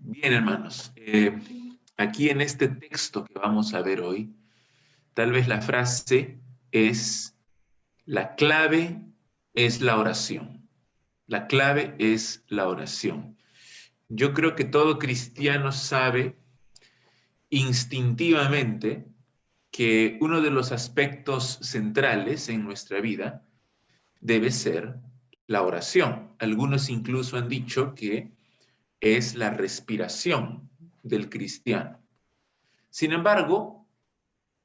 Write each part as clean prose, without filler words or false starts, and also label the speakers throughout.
Speaker 1: Bien, hermanos, aquí en este texto que vamos a ver hoy, tal vez la frase es, la clave es la oración. La clave es la oración. Yo creo que todo cristiano sabe instintivamente que uno de los aspectos centrales en nuestra vida debe ser la oración. Algunos incluso han dicho que es la respiración del cristiano. Sin embargo,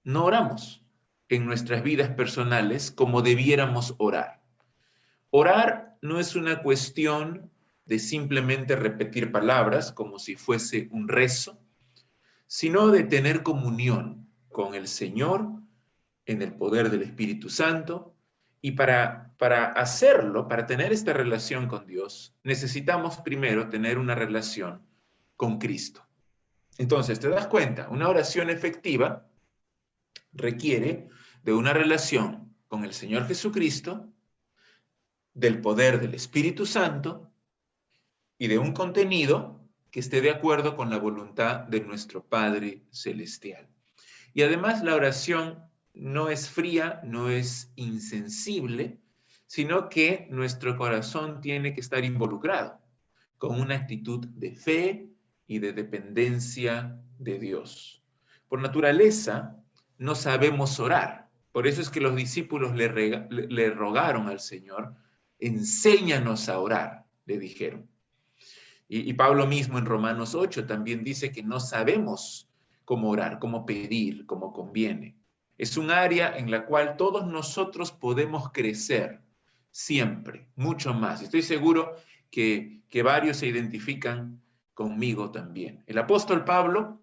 Speaker 1: no oramos en nuestras vidas personales como debiéramos orar. Orar no es una cuestión de simplemente repetir palabras como si fuese un rezo, sino de tener comunión con el Señor en el poder del Espíritu Santo. Y para hacerlo, para tener esta relación con Dios, necesitamos primero tener una relación con Cristo. Entonces, te das cuenta, una oración efectiva requiere de una relación con el Señor Jesucristo, del poder del Espíritu Santo y de un contenido que esté de acuerdo con la voluntad de nuestro Padre Celestial. Y además la oración no es fría, no es insensible, sino que nuestro corazón tiene que estar involucrado con una actitud de fe y de dependencia de Dios. Por naturaleza, no sabemos orar. Por eso es que los discípulos le rogaron al Señor, enséñanos a orar, le dijeron. Y Pablo mismo en Romanos 8 también dice que no sabemos cómo orar, cómo pedir, cómo conviene. Es un área en la cual todos nosotros podemos crecer siempre, mucho más. Estoy seguro que varios se identifican conmigo también. El apóstol Pablo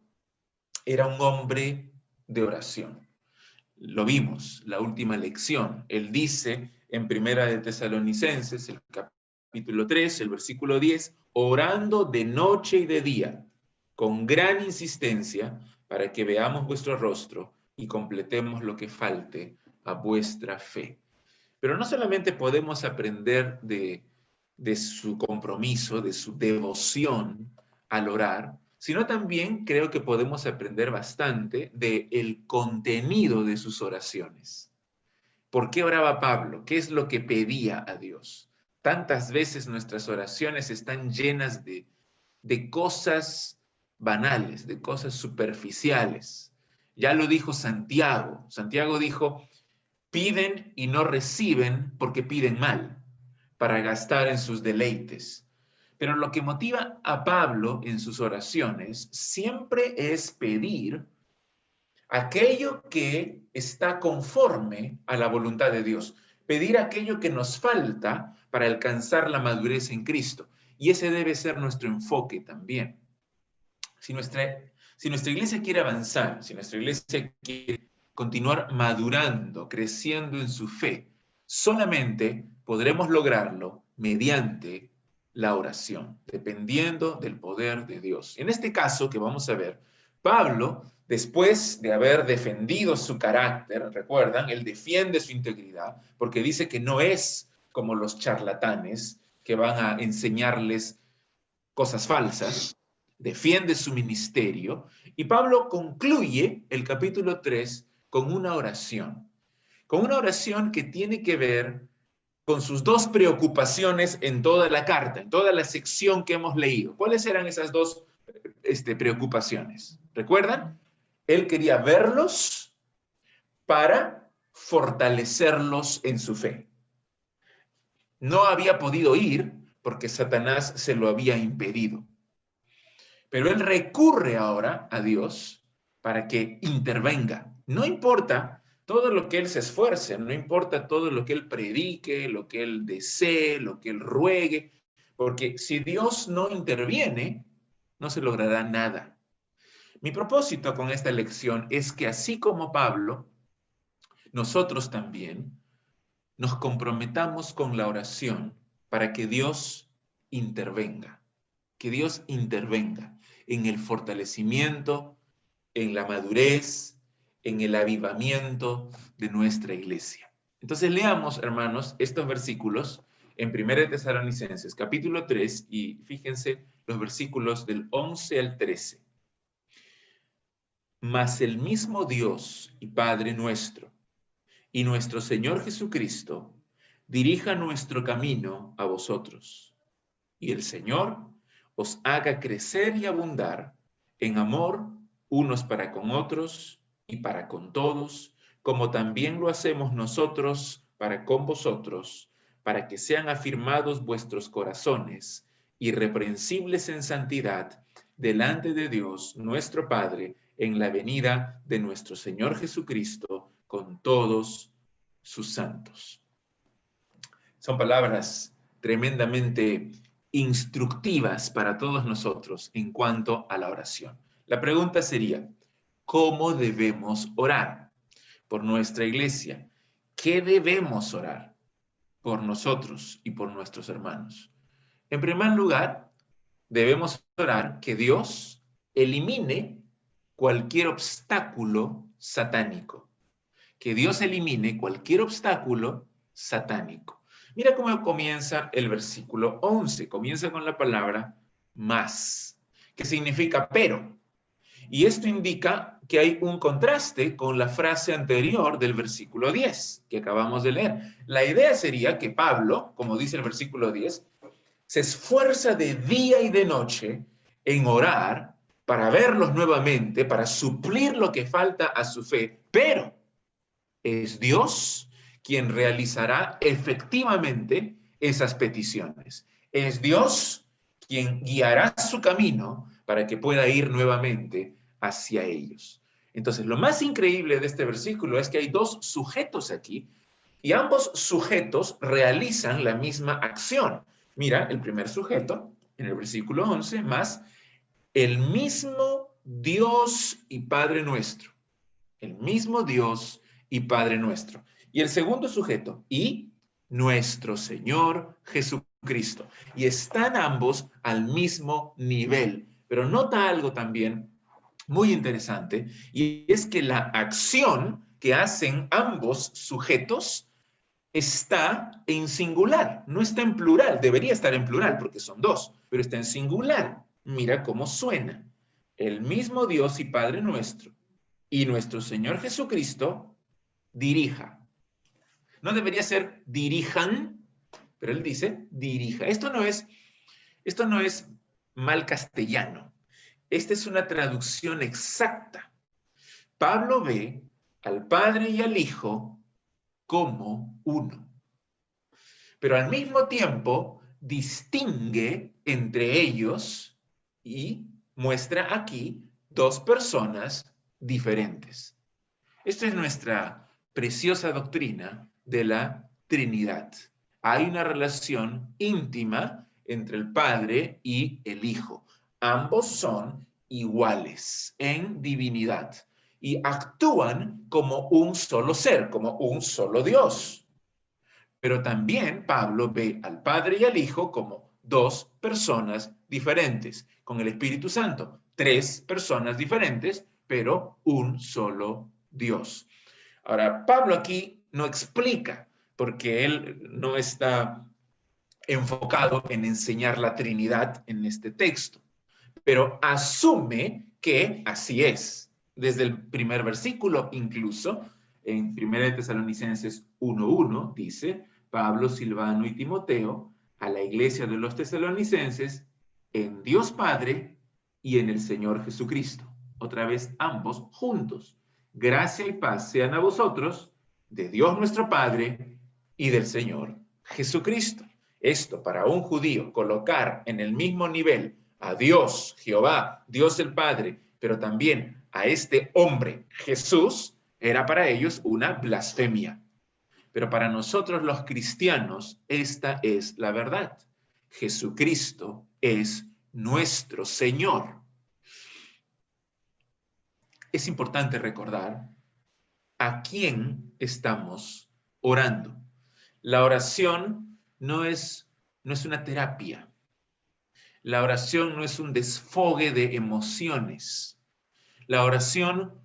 Speaker 1: era un hombre de oración. Lo vimos, la última lección. Él dice en Primera de Tesalonicenses, el capítulo 3, el versículo 10, orando de noche y de día, con gran insistencia, para que veamos vuestro rostro y completemos lo que falte a vuestra fe. Pero no solamente podemos aprender de su compromiso, de su devoción al orar, sino también creo que podemos aprender bastante del contenido de sus oraciones. ¿Por qué oraba Pablo? ¿Qué es lo que pedía a Dios? Tantas veces nuestras oraciones están llenas de cosas banales, de cosas superficiales. Ya lo dijo Santiago. Santiago dijo, piden y no reciben porque piden mal, para gastar en sus deleites. Pero lo que motiva a Pablo en sus oraciones siempre es pedir aquello que está conforme a la voluntad de Dios, pedir aquello que nos falta para alcanzar la madurez en Cristo. Y ese debe ser nuestro enfoque también. Si nuestra iglesia quiere avanzar, si nuestra iglesia quiere continuar madurando, creciendo en su fe, solamente podremos lograrlo mediante la oración, dependiendo del poder de Dios. En este caso que vamos a ver, Pablo, después de haber defendido su carácter, recuerdan, él defiende su integridad porque dice que no es como los charlatanes que van a enseñarles cosas falsas, defiende su ministerio y Pablo concluye el capítulo 3 con una oración que tiene que ver con sus dos preocupaciones en toda la carta, en toda la sección que hemos leído. ¿Cuáles eran esas dos preocupaciones? ¿Recuerdan? Él quería verlos para fortalecerlos en su fe. No había podido ir porque Satanás se lo había impedido. Pero él recurre ahora a Dios para que intervenga. No importa todo lo que él se esfuerce, no importa todo lo que él predique, lo que él desee, lo que él ruegue, porque si Dios no interviene, no se logrará nada. Mi propósito con esta lección es que así como Pablo, nosotros también nos comprometamos con la oración para que Dios intervenga, que Dios intervenga en el fortalecimiento, en la madurez, en el avivamiento de nuestra iglesia. Entonces leamos, hermanos, estos versículos en 1 Tesalonicenses, capítulo 3, y fíjense los versículos del 11 al 13. Mas el mismo Dios y Padre nuestro, y nuestro Señor Jesucristo, dirija nuestro camino a vosotros. Y el Señor os haga crecer y abundar en amor unos para con otros y para con todos, como también lo hacemos nosotros para con vosotros, para que sean afirmados vuestros corazones, irreprensibles en santidad, delante de Dios nuestro Padre, en la venida de nuestro Señor Jesucristo, con todos sus santos. Son palabras tremendamente instructivas para todos nosotros en cuanto a la oración. La pregunta sería, ¿cómo debemos orar por nuestra iglesia? ¿Qué debemos orar por nosotros y por nuestros hermanos? En primer lugar, debemos orar que Dios elimine cualquier obstáculo satánico. Que Dios elimine cualquier obstáculo satánico. Mira cómo comienza el versículo 11. Comienza con la palabra más, que significa pero. Y esto indica que hay un contraste con la frase anterior del versículo 10 que acabamos de leer. La idea sería que Pablo, como dice el versículo 10, se esfuerza de día y de noche en orar para verlos nuevamente, para suplir lo que falta a su fe, pero es Dios quien realizará efectivamente esas peticiones. Es Dios quien guiará su camino para que pueda ir nuevamente hacia ellos. Entonces, lo más increíble de este versículo es que hay dos sujetos aquí y ambos sujetos realizan la misma acción. Mira, el primer sujeto, en el versículo 11, más el mismo Dios y Padre nuestro. El mismo Dios y Padre nuestro. Y el segundo sujeto, y nuestro Señor Jesucristo. Y están ambos al mismo nivel. Pero nota algo también muy interesante, y es que la acción que hacen ambos sujetos está en singular, no está en plural. Debería estar en plural porque son dos, pero está en singular. Mira cómo suena. El mismo Dios y Padre nuestro y nuestro Señor Jesucristo dirija. No debería ser dirijan, pero él dice dirija. Esto no es mal castellano. Esta es una traducción exacta. Pablo ve al Padre y al Hijo como uno, pero al mismo tiempo distingue entre ellos y muestra aquí dos personas diferentes. Esta es nuestra preciosa doctrina de la Trinidad. Hay una relación íntima entre el Padre y el Hijo. Ambos son iguales en divinidad y actúan como un solo ser, como un solo Dios. Pero también Pablo ve al Padre y al Hijo como dos personas diferentes, con el Espíritu Santo, tres personas diferentes, pero un solo Dios. Ahora, Pablo aquí no explica, porque él no está enfocado en enseñar la Trinidad en este texto, pero asume que así es. Desde el primer versículo, incluso, en 1 Tesalonicenses 1:1, dice Pablo, Silvano y Timoteo a la iglesia de los tesalonicenses en Dios Padre y en el Señor Jesucristo. Otra vez, ambos juntos. Gracia y paz sean a vosotros, de Dios nuestro Padre y del Señor Jesucristo. Esto para un judío, colocar en el mismo nivel a Dios, Jehová, Dios el Padre, pero también a este hombre, Jesús, era para ellos una blasfemia. Pero para nosotros los cristianos, esta es la verdad. Jesucristo es nuestro Señor. Es importante recordar a quién estamos orando. La oración no es una terapia. La oración no es un desfogue de emociones. La oración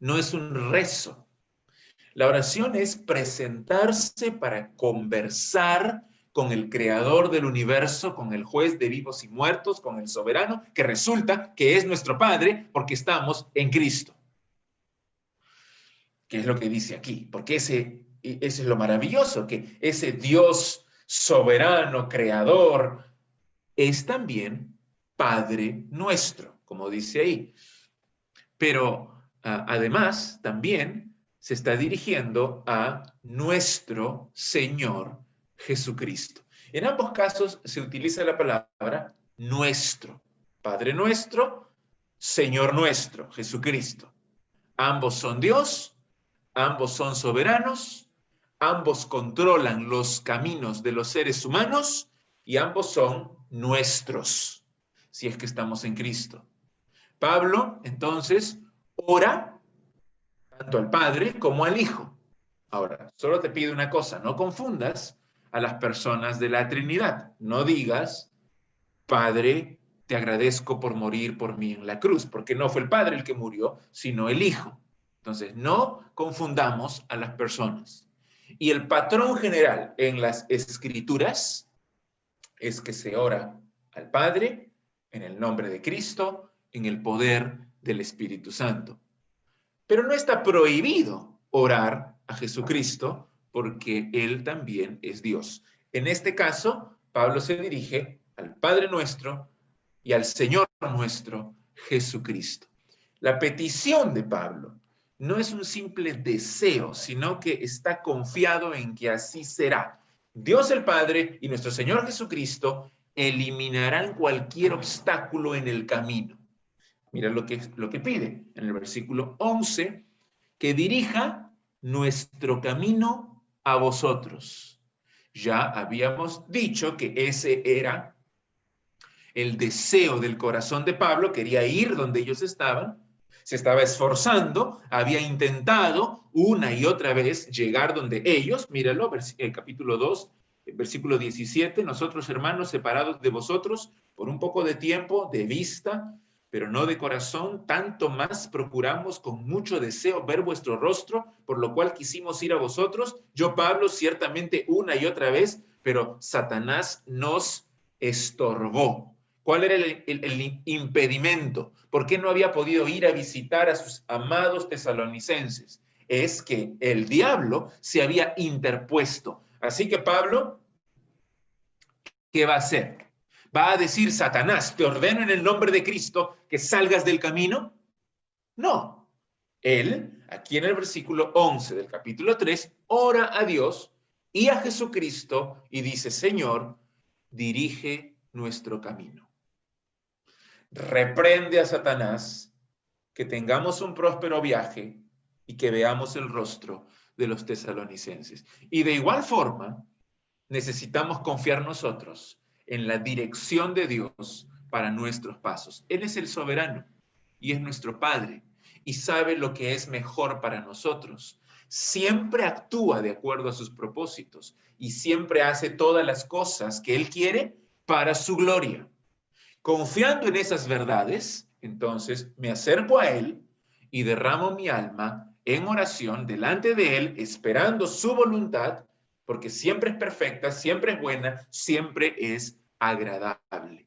Speaker 1: no es un rezo. La oración es presentarse para conversar con el creador del universo, con el juez de vivos y muertos, con el soberano, que resulta que es nuestro Padre porque estamos en Cristo. ¿Qué es lo que dice aquí? Porque ese es lo maravilloso, que ese Dios soberano, creador, es también Padre nuestro, como dice ahí. Pero además también se está dirigiendo a nuestro Señor Jesucristo. En ambos casos se utiliza la palabra nuestro. Padre nuestro, Señor nuestro, Jesucristo. Ambos son Dios, ambos son soberanos, ambos controlan los caminos de los seres humanos y ambos son nuestros, si es que estamos en Cristo. Pablo, entonces, ora tanto al Padre como al Hijo. Ahora, solo te pido una cosa, no confundas a las personas de la Trinidad. No digas, Padre, te agradezco por morir por mí en la cruz, porque no fue el Padre el que murió, sino el Hijo. Entonces, no confundamos a las personas. Y el patrón general en las Escrituras es que se ora al Padre en el nombre de Cristo, en el poder del Espíritu Santo. Pero no está prohibido orar a Jesucristo porque Él también es Dios. En este caso, Pablo se dirige al Padre nuestro y al Señor nuestro, Jesucristo. La petición de Pablo no es un simple deseo, sino que está confiado en que así será. Dios el Padre y nuestro Señor Jesucristo eliminarán cualquier obstáculo en el camino. Mira lo que pide en el versículo 11, que dirija nuestro camino a vosotros. Ya habíamos dicho que ese era el deseo del corazón de Pablo, quería ir donde ellos estaban, se estaba esforzando, había intentado una y otra vez llegar donde ellos, míralo, capítulo 2, versículo 17, nosotros hermanos separados de vosotros por un poco de tiempo, de vista, pero no de corazón, tanto más procuramos con mucho deseo ver vuestro rostro, por lo cual quisimos ir a vosotros. Yo, Pablo, ciertamente una y otra vez, pero Satanás nos estorbó. ¿Cuál era el impedimento? ¿Por qué no había podido ir a visitar a sus amados tesalonicenses? Es que el diablo se había interpuesto. Así que Pablo, ¿qué va a hacer? ¿Va a decir, Satanás, te ordeno en el nombre de Cristo que salgas del camino? No. Él, aquí en el versículo 11 del capítulo 3, ora a Dios y a Jesucristo y dice, Señor, dirige nuestro camino. Reprende a Satanás, que tengamos un próspero viaje y que veamos el rostro de los tesalonicenses. Y de igual forma, necesitamos confiar nosotros en la dirección de Dios para nuestros pasos. Él es el soberano y es nuestro Padre y sabe lo que es mejor para nosotros. Siempre actúa de acuerdo a sus propósitos y siempre hace todas las cosas que Él quiere para su gloria. Confiando en esas verdades, entonces me acerco a Él y derramo mi alma en oración delante de Él, esperando su voluntad, porque siempre es perfecta, siempre es buena, siempre es agradable.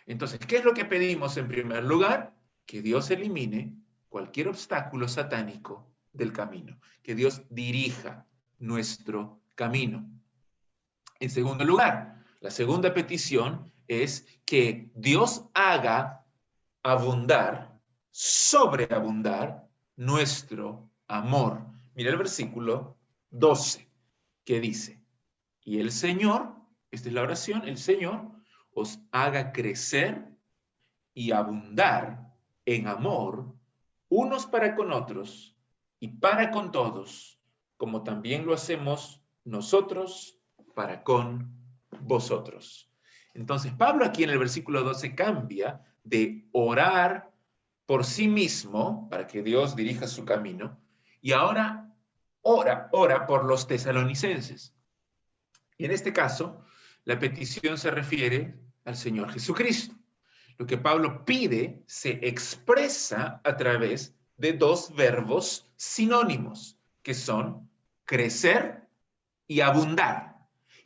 Speaker 1: Entonces, ¿qué es lo que pedimos en primer lugar? Que Dios elimine cualquier obstáculo satánico del camino, que Dios dirija nuestro camino. En segundo lugar, la segunda petición es que Dios haga abundar, sobreabundar nuestro amor. Mira el versículo 12 que dice, y el Señor, esta es la oración, el Señor os haga crecer y abundar en amor unos para con otros y para con todos, como también lo hacemos nosotros para con vosotros. Entonces, Pablo aquí en el versículo 12 cambia de orar por sí mismo para que Dios dirija su camino y ahora ora por los tesalonicenses. Y en este caso, la petición se refiere al Señor Jesucristo. Lo que Pablo pide se expresa a través de dos verbos sinónimos, que son crecer y abundar.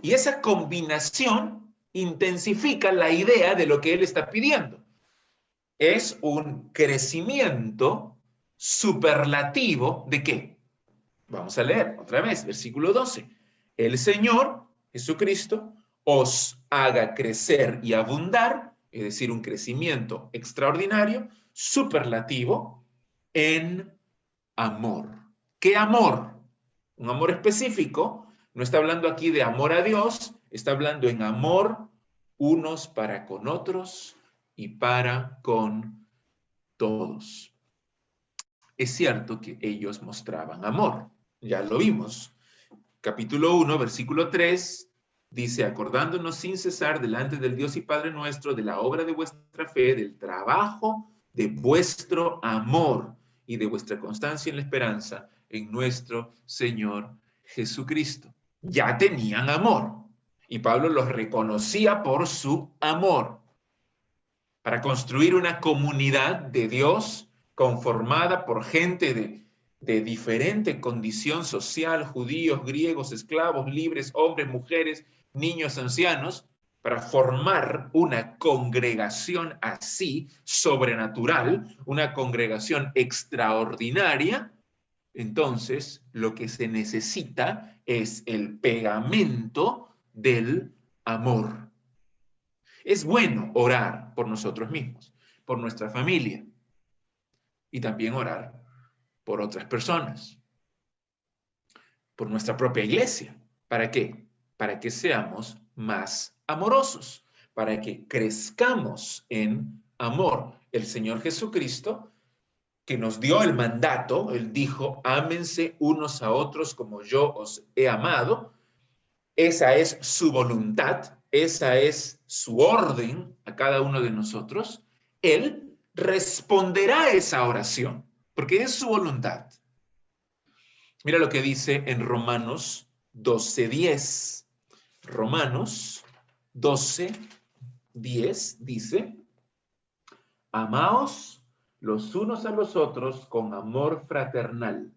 Speaker 1: Y esa combinación intensifica la idea de lo que él está pidiendo. Es un crecimiento superlativo ¿de qué? Vamos a leer otra vez, versículo 12. El Señor, Jesucristo, os haga crecer y abundar, es decir, un crecimiento extraordinario, superlativo, en amor. ¿Qué amor? Un amor específico. No está hablando aquí de amor a Dios, está hablando en amor unos para con otros y para con todos. Es cierto que ellos mostraban amor, ya lo vimos. Capítulo 1, versículo 3, dice, acordándonos sin cesar delante del Dios y Padre nuestro de la obra de vuestra fe, del trabajo de vuestro amor y de vuestra constancia en la esperanza en nuestro Señor Jesucristo. Ya tenían amor y Pablo los reconocía por su amor. Para construir una comunidad de Dios conformada por gente de diferente condición social, judíos, griegos, esclavos, libres, hombres, mujeres, niños, ancianos, para formar una congregación así, sobrenatural, una congregación extraordinaria, entonces lo que se necesita es el pegamento del amor. Es bueno orar por nosotros mismos, por nuestra familia y también orar por otras personas, por nuestra propia iglesia. ¿Para qué? Para que seamos más amorosos, para que crezcamos en amor. El Señor Jesucristo, que nos dio el mandato, Él dijo, ámense unos a otros como yo os he amado. Esa es su voluntad, esa es su orden a cada uno de nosotros. Él responderá a esa oración, porque es su voluntad. Mira lo que dice en Romanos 12:10. Romanos 12:10 dice, amaos los unos a los otros con amor fraternal,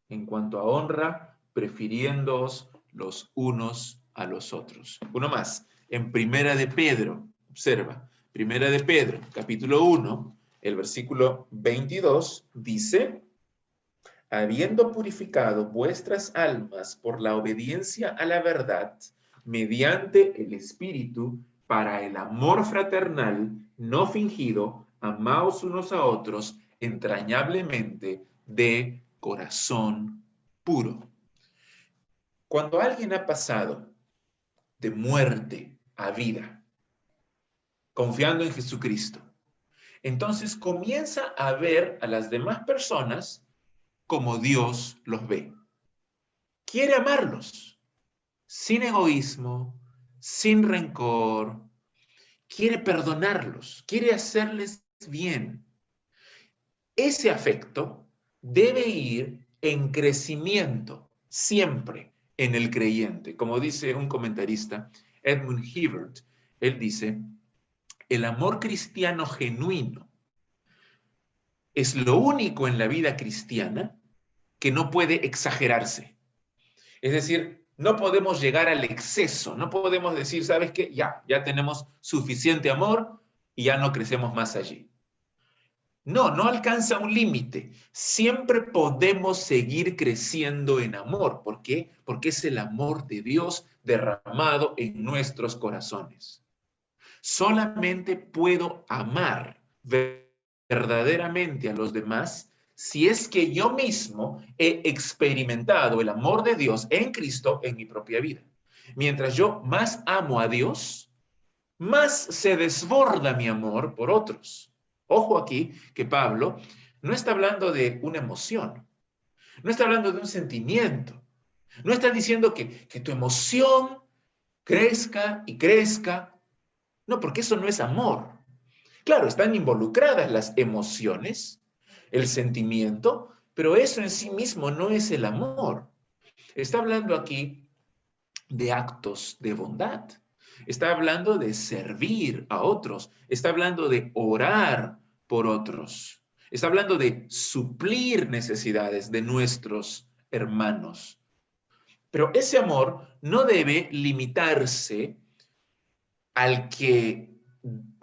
Speaker 1: en cuanto a honra, prefiriéndoos los unos a los otros. Uno más, en Primera de Pedro, observa, Primera de Pedro, capítulo 1, el versículo 22, dice, habiendo purificado vuestras almas por la obediencia a la verdad, mediante el Espíritu, para el amor fraternal, no fingido, amaos unos a otros entrañablemente de corazón puro. Cuando alguien ha pasado de muerte a vida, confiando en Jesucristo, entonces comienza a ver a las demás personas como Dios los ve. Quiere amarlos, sin egoísmo, sin rencor, quiere perdonarlos, quiere hacerles bien. Ese afecto debe ir en crecimiento siempre en el creyente. Como dice un comentarista, Edmund Hibbert, él dice, el amor cristiano genuino es lo único en la vida cristiana que no puede exagerarse. Es decir, no podemos llegar al exceso, no podemos decir, ¿sabes qué? Ya tenemos suficiente amor y ya no crecemos más allí. No, no alcanza un límite. Siempre podemos seguir creciendo en amor. ¿Por qué? Porque es el amor de Dios derramado en nuestros corazones. Solamente puedo amar verdaderamente a los demás si es que yo mismo he experimentado el amor de Dios en Cristo en mi propia vida. Mientras yo más amo a Dios, más se desborda mi amor por otros. Ojo aquí que Pablo no está hablando de una emoción, no está hablando de un sentimiento, no está diciendo que tu emoción crezca y crezca. No, porque eso no es amor. Claro, están involucradas las emociones, el sentimiento, pero eso en sí mismo no es el amor. Está hablando aquí de actos de bondad. Está hablando de servir a otros. Está hablando de orar por otros. Está hablando de suplir necesidades de nuestros hermanos. Pero ese amor no debe limitarse al que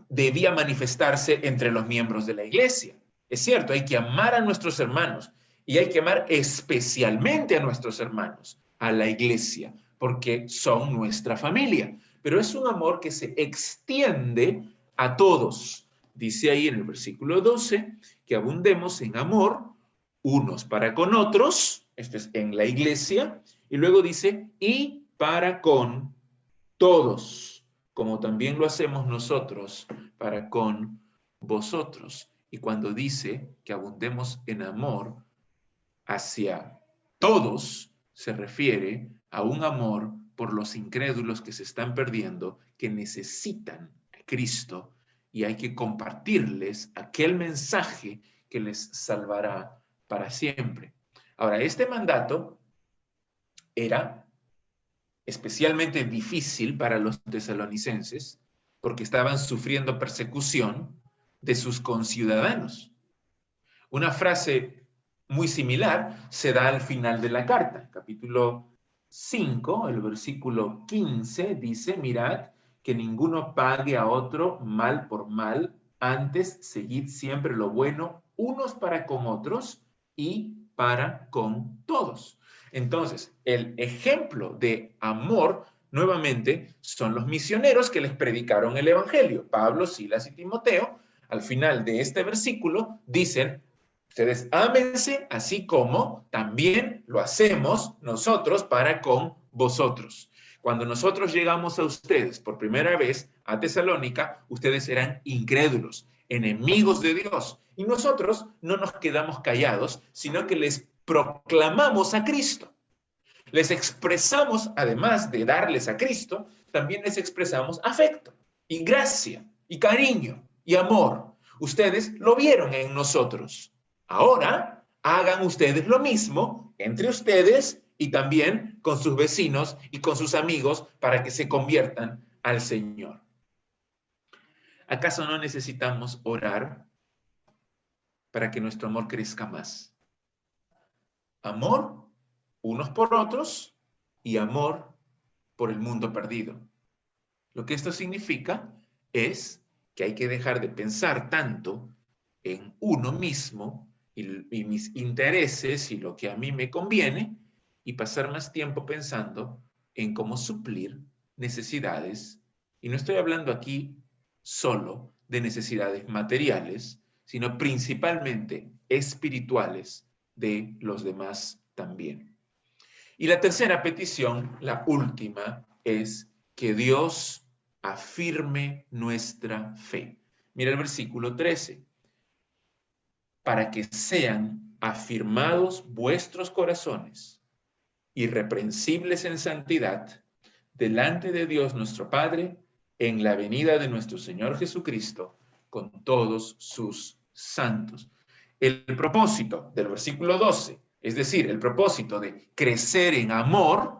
Speaker 1: debía manifestarse entre los miembros de la iglesia. Es cierto, hay que amar a nuestros hermanos y hay que amar especialmente a nuestros hermanos, a la iglesia, porque son nuestra familia. Pero es un amor que se extiende a todos. Dice ahí en el versículo 12 que abundemos en amor unos para con otros, esto es en la iglesia, y luego dice, y para con todos, como también lo hacemos nosotros para con vosotros. Y cuando dice que abundemos en amor hacia todos, se refiere a un amor por los incrédulos que se están perdiendo, que necesitan a Cristo, y hay que compartirles aquel mensaje que les salvará para siempre. Ahora, este mandato era especialmente difícil para los tesalonicenses porque estaban sufriendo persecución de sus conciudadanos. Una frase muy similar se da al final de la carta. Capítulo 5, el versículo 15 dice, mirad que ninguno pague a otro mal por mal, antes seguid siempre lo bueno unos para con otros y para con todos. Entonces, el ejemplo de amor, nuevamente, son los misioneros que les predicaron el evangelio. Pablo, Silas y Timoteo, al final de este versículo, dicen, ustedes ámense así como también lo hacemos nosotros para con vosotros. Cuando nosotros llegamos a ustedes por primera vez a Tesalónica, ustedes eran incrédulos, enemigos de Dios. Y nosotros no nos quedamos callados, sino que les proclamamos a Cristo. Les expresamos, además de darles a Cristo, también les expresamos afecto y gracia y cariño y amor. Ustedes lo vieron en nosotros. Ahora hagan ustedes lo mismo entre ustedes y también con sus vecinos y con sus amigos para que se conviertan al Señor. ¿Acaso no necesitamos orar para que nuestro amor crezca más? Amor unos por otros y amor por el mundo perdido. Lo que esto significa es que hay que dejar de pensar tanto en uno mismo y mis intereses y lo que a mí me conviene y pasar más tiempo pensando en cómo suplir necesidades. Y no estoy hablando aquí solo de necesidades materiales, sino principalmente espirituales de los demás también. Y la tercera petición, la última, es que Dios afirme nuestra fe. Mira el versículo 13. Para que sean afirmados vuestros corazones, irreprensibles en santidad, delante de Dios nuestro Padre, en la venida de nuestro Señor Jesucristo, con todos sus santos. El propósito del versículo 12, es decir, el propósito de crecer en amor,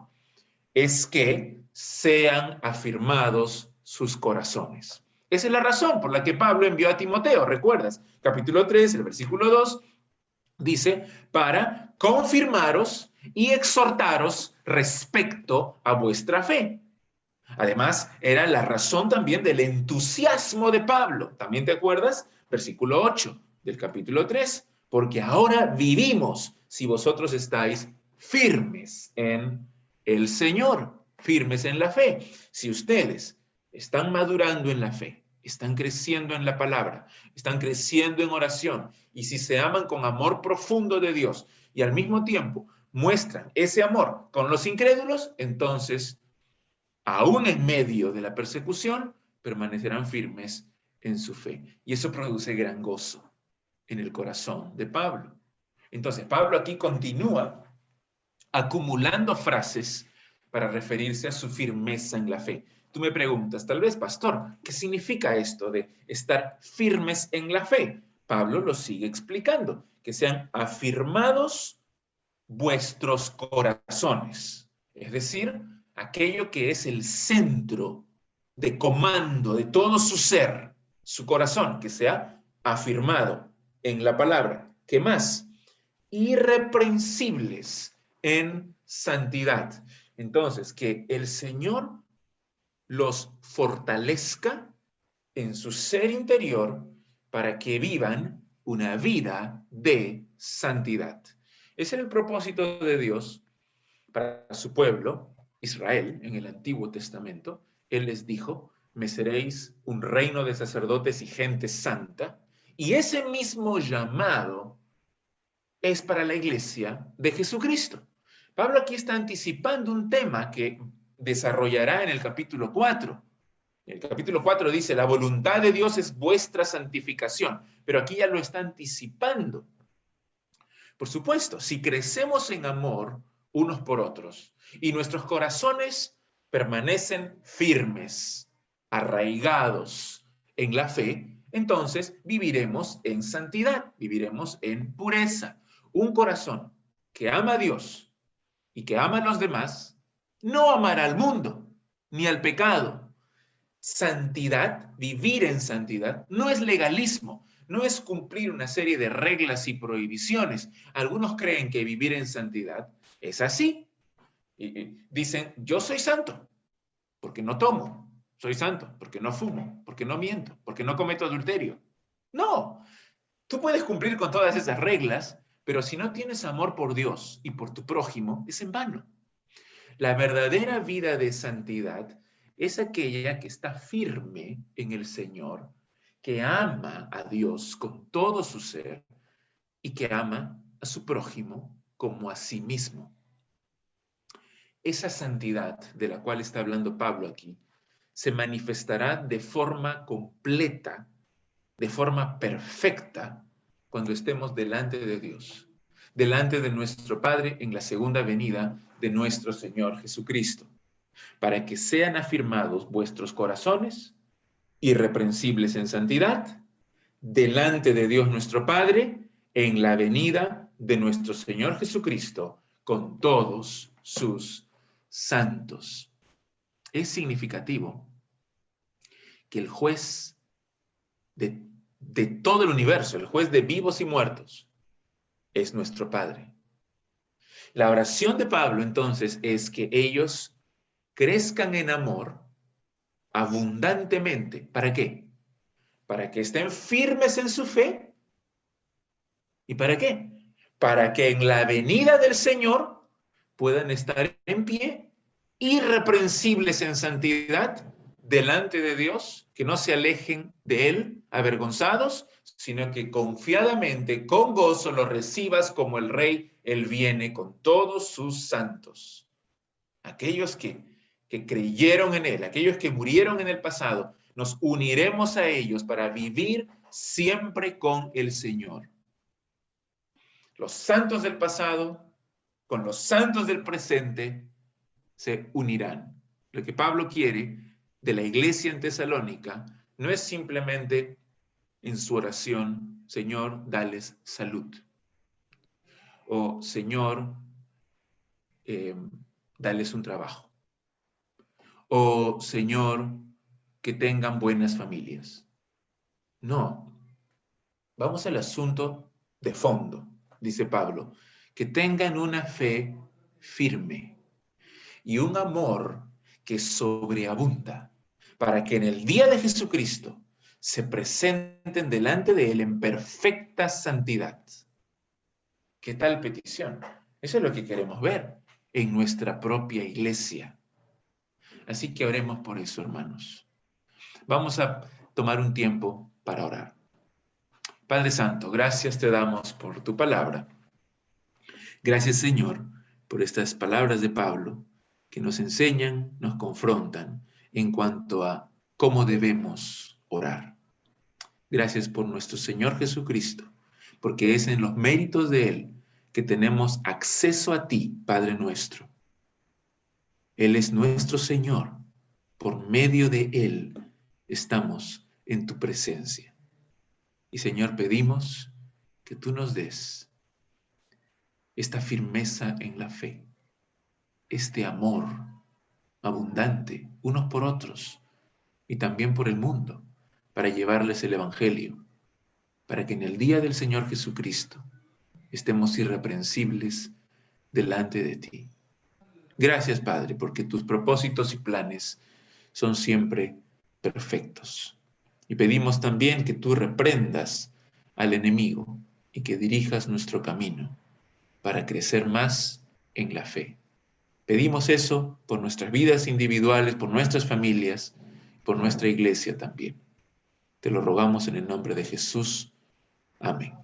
Speaker 1: es que sean afirmados sus corazones. Esa es la razón por la que Pablo envió a Timoteo, ¿recuerdas? Capítulo 3, el versículo 2, dice, para confirmaros y exhortaros respecto a vuestra fe. Además, era la razón también del entusiasmo de Pablo. ¿También te acuerdas? Versículo 8 del capítulo 3. Porque ahora vivimos si vosotros estáis firmes en el Señor, firmes en la fe. Si ustedes están madurando en la fe, están creciendo en la palabra, están creciendo en oración, y si se aman con amor profundo de Dios y al mismo tiempo muestran ese amor con los incrédulos, entonces aún en medio de la persecución, permanecerán firmes en su fe. Y eso produce gran gozo en el corazón de Pablo. Entonces, Pablo aquí continúa acumulando frases para referirse a su firmeza en la fe. Tú me preguntas, tal vez, pastor, ¿qué significa esto de estar firmes en la fe? Pablo lo sigue explicando, que sean afirmados vuestros corazones, es decir, aquello que es el centro de comando de todo su ser, su corazón, que sea afirmado en la palabra. ¿Qué más? Irreprensibles en santidad. Entonces, que el Señor los fortalezca en su ser interior para que vivan una vida de santidad. Ese era el propósito de Dios para su pueblo, Israel, en el Antiguo Testamento. Él les dijo, me seréis un reino de sacerdotes y gente santa. Y ese mismo llamado es para la iglesia de Jesucristo. Pablo aquí está anticipando un tema que desarrollará en el capítulo 4. El capítulo 4 dice, la voluntad de Dios es vuestra santificación, pero aquí ya lo está anticipando. Por supuesto, si crecemos en amor unos por otros y nuestros corazones permanecen firmes, arraigados en la fe, entonces viviremos en santidad, viviremos en pureza. Un corazón que ama a Dios y que ama a los demás, no amará al mundo ni al pecado. Santidad, vivir en santidad, no es legalismo, no es cumplir una serie de reglas y prohibiciones. Algunos creen que vivir en santidad es así. Y dicen, yo soy santo porque no tomo, soy santo porque no fumo, porque no miento, porque no cometo adulterio. No, tú puedes cumplir con todas esas reglas, pero si no tienes amor por Dios y por tu prójimo, es en vano. La verdadera vida de santidad es aquella que está firme en el Señor, que ama a Dios con todo su ser y que ama a su prójimo como a sí mismo. Esa santidad de la cual está hablando Pablo aquí se manifestará de forma completa, de forma perfecta, cuando estemos delante de Dios, delante de nuestro Padre en la segunda venida de nuestro Señor Jesucristo, para que sean afirmados vuestros corazones, irreprensibles en santidad, delante de Dios nuestro Padre, en la venida de nuestro Señor Jesucristo, con todos sus santos. Es significativo que el juez de todo el universo, el juez de vivos y muertos, es nuestro Padre. La oración de Pablo, entonces, es que ellos crezcan en amor abundantemente. ¿Para qué? Para que estén firmes en su fe. ¿Y para qué? Para que en la venida del Señor puedan estar en pie, irreprensibles en santidad, delante de Dios, que no se alejen de Él avergonzados, sino que confiadamente, con gozo, lo recibas como el Rey. Él viene con todos sus santos. Aquellos que creyeron en Él, aquellos que murieron en el pasado, nos uniremos a ellos para vivir siempre con el Señor. Los santos del pasado con los santos del presente se unirán. Lo que Pablo quiere de la iglesia en Tesalónica no es simplemente en su oración, Señor, dales salud. O Señor, dales un trabajo. O Señor, que tengan buenas familias. No. Vamos al asunto de fondo, dice Pablo, que tengan una fe firme y un amor que sobreabunda para que en el día de Jesucristo se presenten delante de Él en perfecta santidad. ¿Qué tal petición? Eso es lo que queremos ver en nuestra propia iglesia. Así que oremos por eso, hermanos. Vamos a tomar un tiempo para orar. Padre Santo, gracias te damos por tu palabra. Gracias, Señor, por estas palabras de Pablo que nos enseñan, nos confrontan en cuanto a cómo debemos orar. Gracias por nuestro Señor Jesucristo, porque es en los méritos de Él que tenemos acceso a ti, Padre nuestro. Él es nuestro Señor. Por medio de Él estamos en tu presencia. Y Señor, pedimos que tú nos des esta firmeza en la fe, este amor abundante unos por otros y también por el mundo, para llevarles el Evangelio, para que en el día del Señor Jesucristo estemos irreprensibles delante de ti. Gracias, Padre, porque tus propósitos y planes son siempre perfectos. Y pedimos también que tú reprendas al enemigo y que dirijas nuestro camino para crecer más en la fe. Pedimos eso por nuestras vidas individuales, por nuestras familias, por nuestra iglesia también. Te lo rogamos en el nombre de Jesús. Amén.